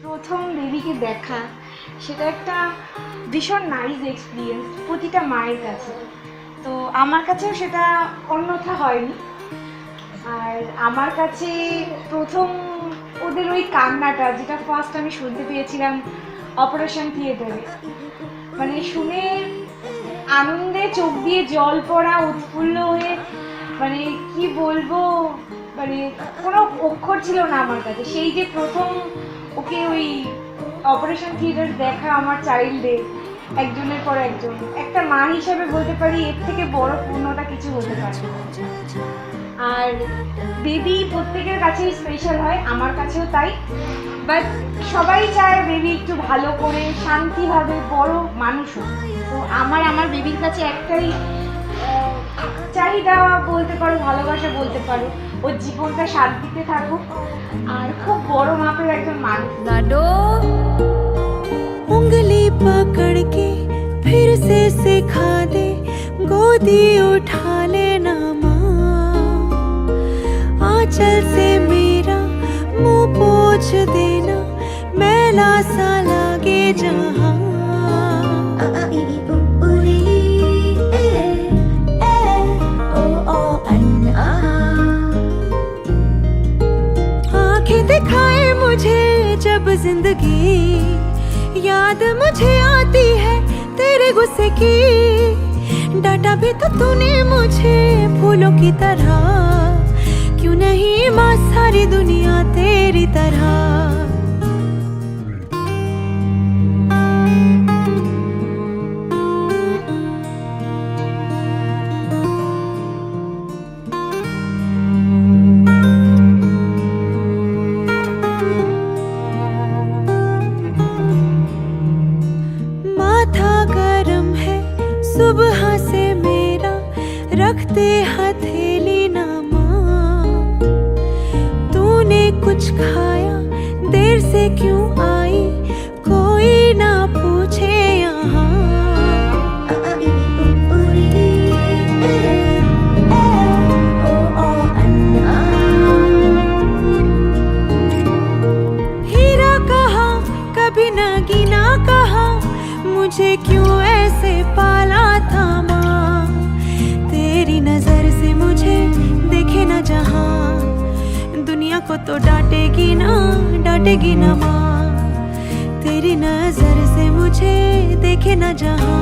প্রথম বেবিকে দেখা সেটা একটা ভীষণ নাইস এক্সপিরিয়েন্স প্রতিটা মায়ের কাছে। তো আমার কাছেও সেটা অন্যথা হয়নি। আর আমার কাছে প্রথম ওদের ওই কান্নাটা, যেটা ফার্স্ট আমি শুনতে পেয়েছিলাম অপারেশন থিয়েটারে, মানে শুনে আনন্দে চোখ দিয়ে জল পড়া, উৎফুল্ল হয়ে, মানে কি বলবো, মানে কোনো অক্ষর ছিল না আমার কাছে। সেই যে প্রথম ওকে ওই অপারেশন থিয়েটার দেখা আমার চাইল্ডে, একজনের পর একজন, একটা মা হিসেবে বলতে পারি এর থেকে বড় পূর্ণতা কিছু হতে পারে। আর বেবি প্রত্যেকের কাছেই স্পেশাল হয়, আমার কাছেও তাই। বাট সবাই চায় বেবি একটু ভালো করে শান্তিভাবে বড় মানুষ হোক। তো আমার বেবির কাছে একটাই চাহিদা বলতে পারো, ভালোবাসা বলতে পারো, ওর জীবনটা শান্তিতে থাকুক আর খুব বড় মাপের একজন মানুষ। लाडो उंगली पकड़ के फिर से सिखा दे, गोदी उठा लेना माँ, आंचल से मेरा मुंह पोंछ देना, मैला सा लागे जहाँ। आंखें दिखाए मुझे जब जिंदगी, याद मुझे आती है तेरे गुस्से की, डांटा भी तो तूने मुझे फूलों की तरह, क्यों नहीं माँ सारी दुनिया तेरी तरह। सुबह से मेरा रखते हथेली ना माँ, तूने कुछ खाया ऐसे क्यों आई कोई ना पूछे यहाँ। हीरा कहा कभी नगीना कहा, मुझे क्यों ऐसे पाला था माँ। तेरी नजर से मुझे देखे ना जहाँ, दुनिया को तो डांटेगी ना माँ। तेरी नजर से मुझे देखे ना जहाँ,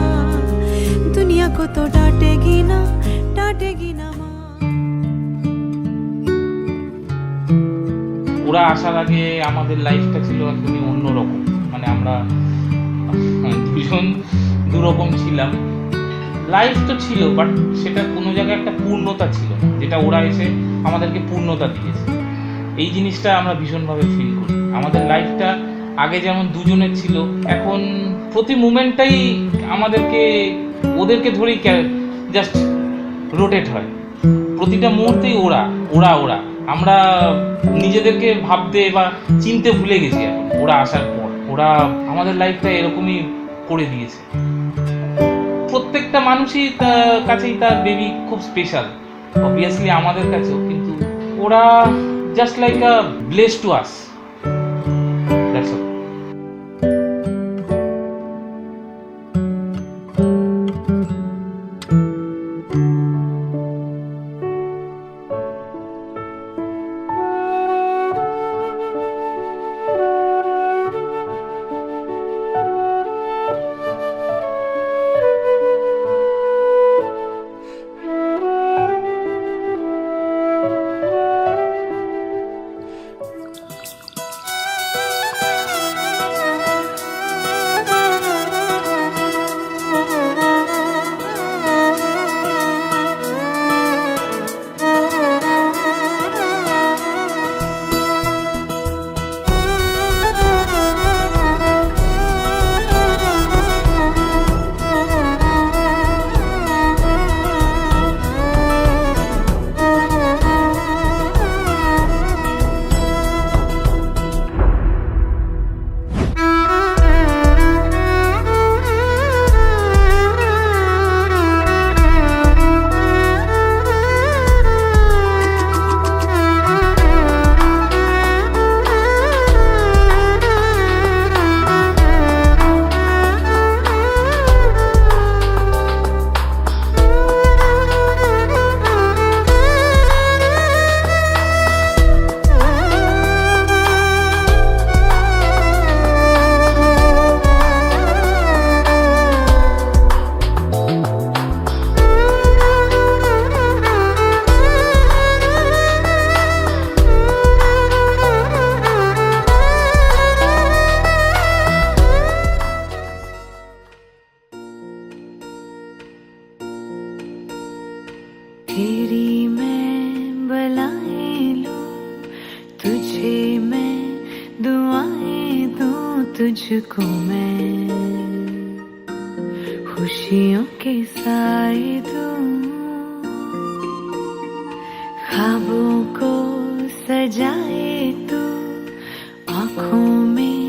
दुनिया को तो डांटेगी ना माँ। ওরা আসার আগে আমাদের লাইফটা ছিল একদমই অন্যরকম, মানে আমরা দুজন দুরকম ছিলাম। লাইফ তো ছিল, বাট সেটা কোনো জায়গায় একটা পূর্ণতা ছিল না, যেটা ওরা এসে আমাদেরকে পূর্ণতা দিয়েছে। এই জিনিসটা আমরা ভীষণভাবে ফিল করি। আমাদের লাইফটা আগে যেমন দুজনের ছিল, এখন প্রতি মুমেন্টটাই আমাদেরকে ওদেরকে ধরেই জাস্ট রোটেট হয়। প্রতিটা মুহূর্তেই ওরা ওরা ওরা আমরা নিজেদেরকে ভাবতে বা চিনতে ভুলে গেছি এখন ওরা আসার পর। ওরা আমাদের লাইফটা এরকমই করে দিয়েছে। প্রত্যেকটা মানুষই কাছেই তার বেবি খুব স্পেশাল, অবভিয়াসলি আমাদের কাছেও, কিন্তু ওরা just like a bless to us, that's all. तेरी मैं बलाएं लूं, तुझे मैं दुआएं दूं, तुझको मैं खुशियों के साए दूं। ख्वाबों को सजाए तू, आँखों में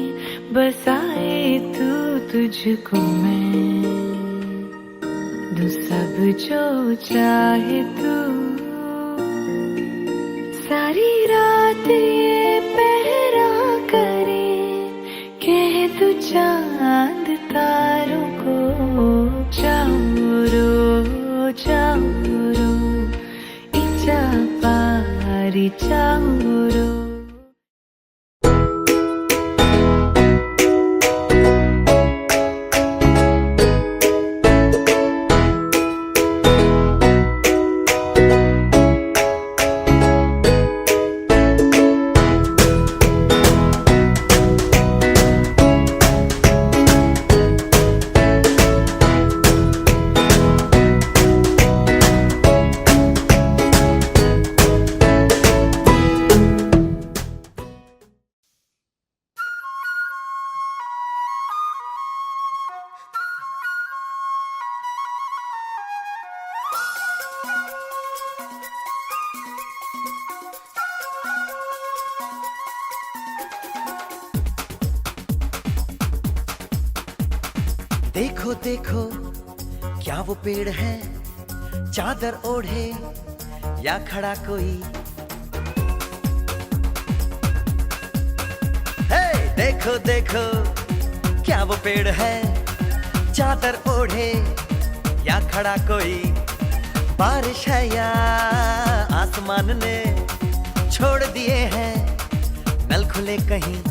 बसाए तू, तुझको मैं दूं सब जो चाहे तू। सारी रात ये पहरा करे, कह तू चांद तारों को, चाउरो चाउरो इचा पारी चाउरो। देखो देखो क्या वो पेड़ है, चादर ओढ़े या खड़ा कोई। हे देखो देखो क्या वो पेड़ है, चादर ओढ़े या खड़ा कोई। बारिश है या आसमान ने छोड़ दिए हैं नल खुले कहीं।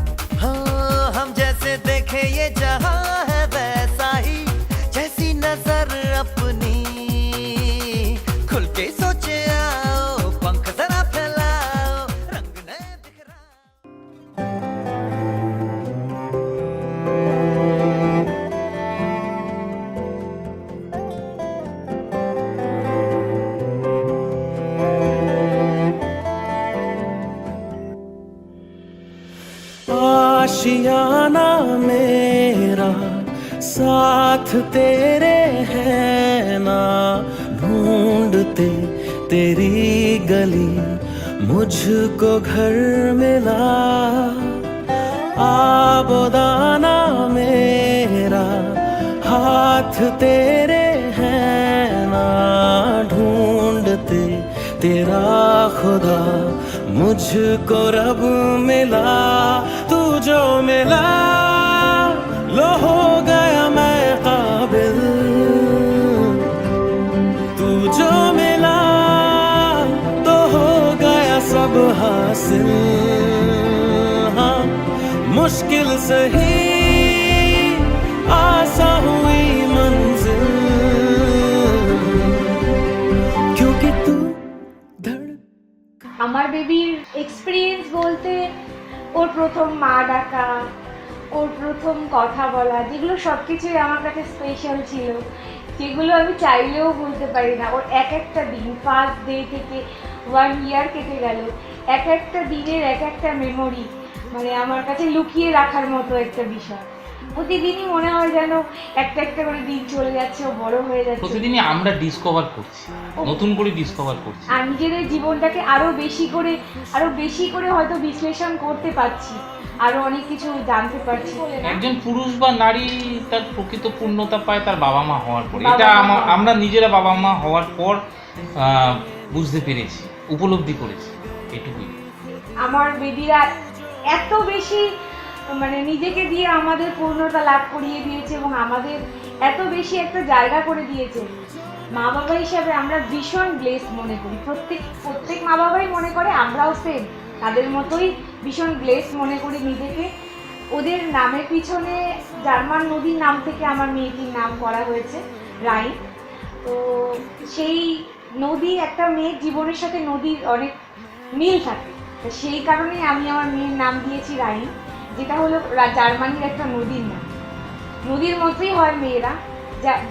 हाँ हम जैसे देखे ये जहां है वैसा ही, जैसी नजर अपनी खुल के सोचे आओ, पंख जरा फैलाओ, रंग नए बिखराओ। आशियाना मेरा साथ तेरे है ना, ढूंढते तेरी गली मुझको घर मिला। आबोदाना मेरा हाथ तेरे है ना, ढूंढते तेरा खुदा मुझको रब मिला। तू जो मिला लो हो गया मैं काबिल, तू जो मिला तो हो गया सब हासिल। हाँ मुश्किल सही आसा हुई मंजिल, क्योंकि तू আমার বেবির এক্সপিরিয়েন্স বলতে ওর প্রথম মা ডাকা, ওর প্রথম কথা বলা, যেগুলো সব কিছুই আমার কাছে স্পেশাল ছিল, যেগুলো আমি চাইলেও বলতে পারি না। ওর এক একটা দিন, ফার্স্ট ডে থেকে 1 ইয়ার কেটে গেল, এক একটা দিনের এক একটা মেমোরি মানে আমার কাছে লুকিয়ে রাখার মতো একটা বিষয়। প্রতিদিনই মনে হয় যেন একটা একটা করে দিন চলে যাচ্ছে, ও বড় হয়ে যাচ্ছে। প্রতিদিনই আমরা ডিসকভার করছি, নতুন করে ডিসকভার করছি, আর নিজেদের জীবনটাকে আরো বেশি করে হয়তো বিশ্লেষণ করতে পারছি, আরো অনেক কিছু জানতে পারছি। একজন পুরুষ বা নারী তার প্রকৃত পূর্ণতা পায় তার বাবা মা হওয়ার পর। বাবা এটা মা। আমরা নিজেরা বাবা মা হওয়ার পর বুঝতে পেরেছি, উপলব্ধি করেছি, এটুকুই। আমার বেবিরা এত বেশি মানে নিজেকে দিয়ে আমাদের পূর্ণতা লাভ করিয়ে দিয়েছে এবং আমাদের এত বেশি একটা জায়গা করে দিয়েছে। মা বাবা হিসাবে আমরা ভীষণ ব্লেস মনে করি, প্রত্যেক মা বাবাই মনে করে, আমরাও সেম তাদের মতোই ভীষণ ব্লেস মনে করি নিজেকে। ওদের নামের পিছনে জার্মান নদীর নাম থেকে আমার মেয়েটির নাম করা হয়েছে রাইন। তো সেই নদী, একটা মেয়ের জীবনের সাথে নদীর অনেক মিল থাকে, তো সেই কারণেই আমি আমার মেয়ের নাম দিয়েছি রাইন, যেটা হলো জার্মানির একটা নদীর নাম। নদীর মতোই হয় মেয়েরা,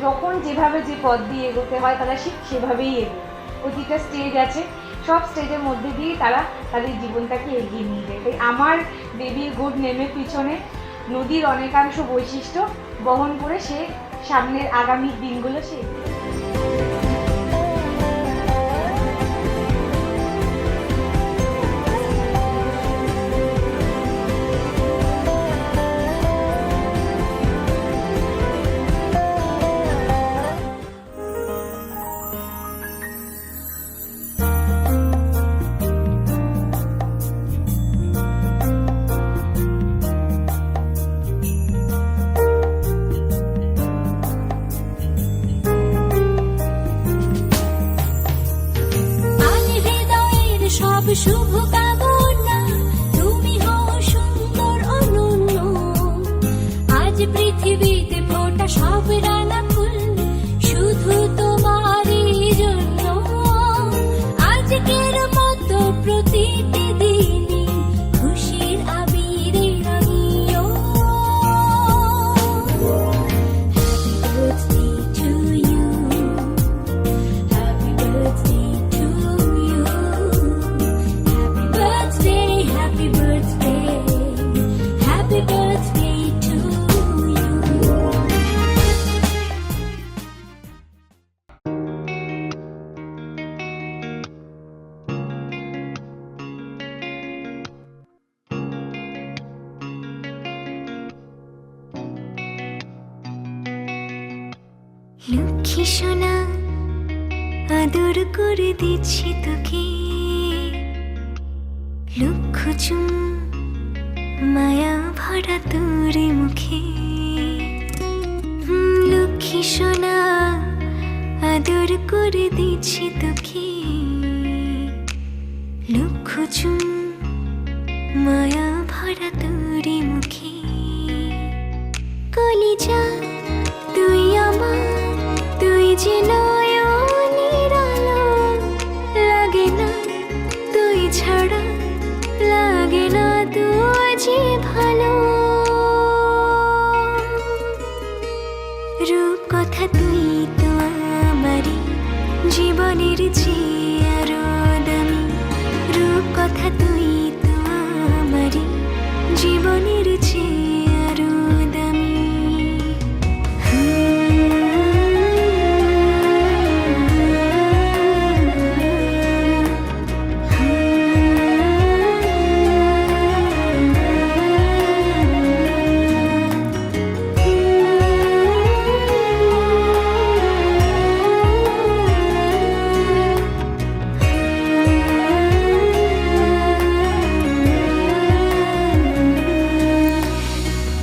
যখন যেভাবে যে পথ দিয়ে এগোতে হয় তারা সেভাবেই এগোয়। প্রতিটা স্টেজ আছে, সব স্টেজের মধ্যে দিয়ে তারা তাদের জীবনটাকে এগিয়ে নিয়ে যায়। তাই আমার বেবির গুড নেমের পিছনে নদীর অনেকাংশ বৈশিষ্ট্য বহন করে সে সামনের আগামী দিনগুলো সে শুভ কামনা, তুমি হও সুন্দর অনন্য। আজ পৃথিবীতে ফোটা সব রানা ফুল শুধু তোমারই জন্য। আজকের মতো প্রতিটি দিনই খুশির আবিরে রাঙিও। Happy birthday to you, happy birthday, happy birthday, happy birthday to you. Lakshmi সোনা আদর করে দিচ্ছি তোকে, লক্ষ চুম মায়া ভরা তোর মুখে। লক্ষ্মী সোনা আদর করে দিচ্ছি তোকে, লক্ষ চুম মায়া ভরা তোর মুখে। কলিজা তুই আমার, তুই যে নয়নের আলো, লাগে না তুই ছাড়া, লাগে না তুই যে ভালো। রূপ কথা তুই তো আমারই জীবনের চেয়ে আরো দামি, রূপ কথা তুই তো আমারই জীবনের চেয়ে আরো দামি।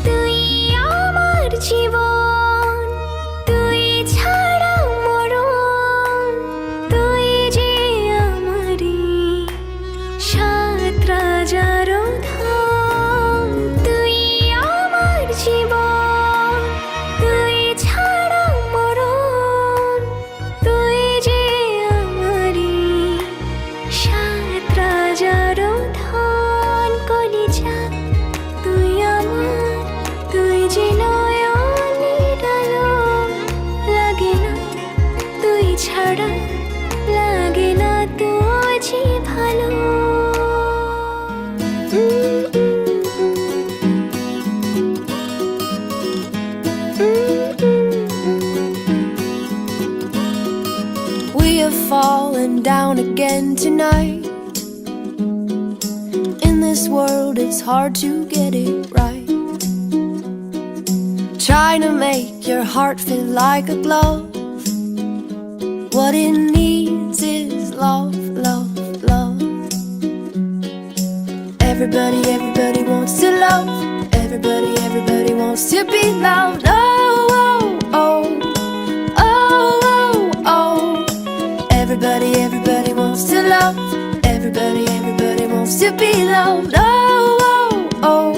তুই আমার জীবন, তুই ছাড়া মরণ, তুই যে আমারই সাত রাজার ধন। তুই আমার জীবন, তুই ছাড়া মরণ, তুই যে আমারই সাত রাজার ধন। কলিজা তুই আমার, তুই যে নয়নের আলো, লাগে না তুই ছাড়া, লাগে না তুই যে ভালো। We have fallen down again tonight. In this world, it's hard to get it right. Trying to make your heart feel like a glove. What it needs is love, love, love. Everybody, everybody wants to love. Everybody, everybody wants to be loved. Oh, oh, oh. Oh, oh, oh. Everybody, everybody wants to love. Everybody, everybody wants to be loved. Oh, oh, oh.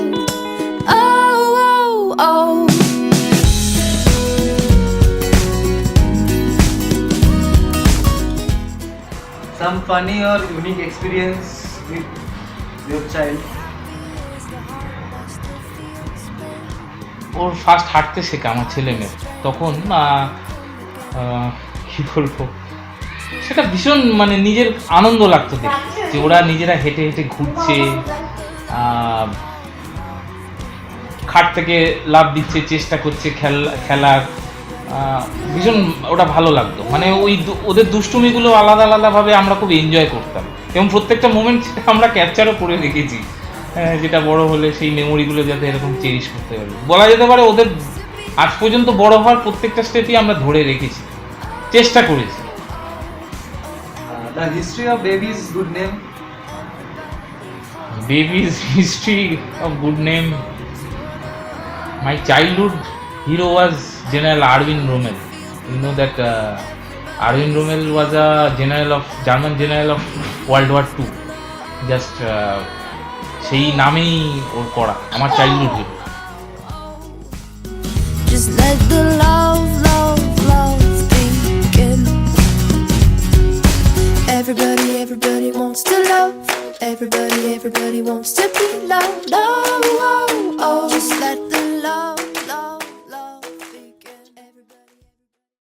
Oh, oh, oh. Some funny or unique experience with your child? Or first হাঁটতে শেখা আমার ছেলে মেয়ে, তখন কি বলবো, সেটা ভীষণ মানে নিজের আনন্দ লাগতো দেখতে, যে ওরা নিজেরা হেঁটে হেঁটে ঘুরছে, খাট থেকে লাফ দিচ্ছে, চেষ্টা করছে খেলার, ভীষণ ওটা ভালো লাগতো। মানে ওই ওদের দুষ্টুমিগুলো আলাদা আলাদাভাবে আমরা খুব এনজয় করতাম, এবং প্রত্যেকটা মোমেন্ট আমরা ক্যাপচারও করে রেখেছি, যেটা বড় হলে সেই মেমোরিগুলো যাতে এরকম চেরিশ করতে পারি। বলা যেতে পারে ওদের আজ পর্যন্ত বড় হওয়ার প্রত্যেকটা স্টেপই আমরা ধরে রেখেছি, চেষ্টা করেছি। The history of baby's good name? Baby's history of good name. My childhood hero was General Erwin Rommel. You know that Erwin Rommel was a German general of World War II. Just সেই নামেই ওর করা আমার childhood hero. Just let the love, love, love begin. Everybody, everybody wants to love. Everybody, everybody wants to be loved. Oh, oh, oh. Just let the love.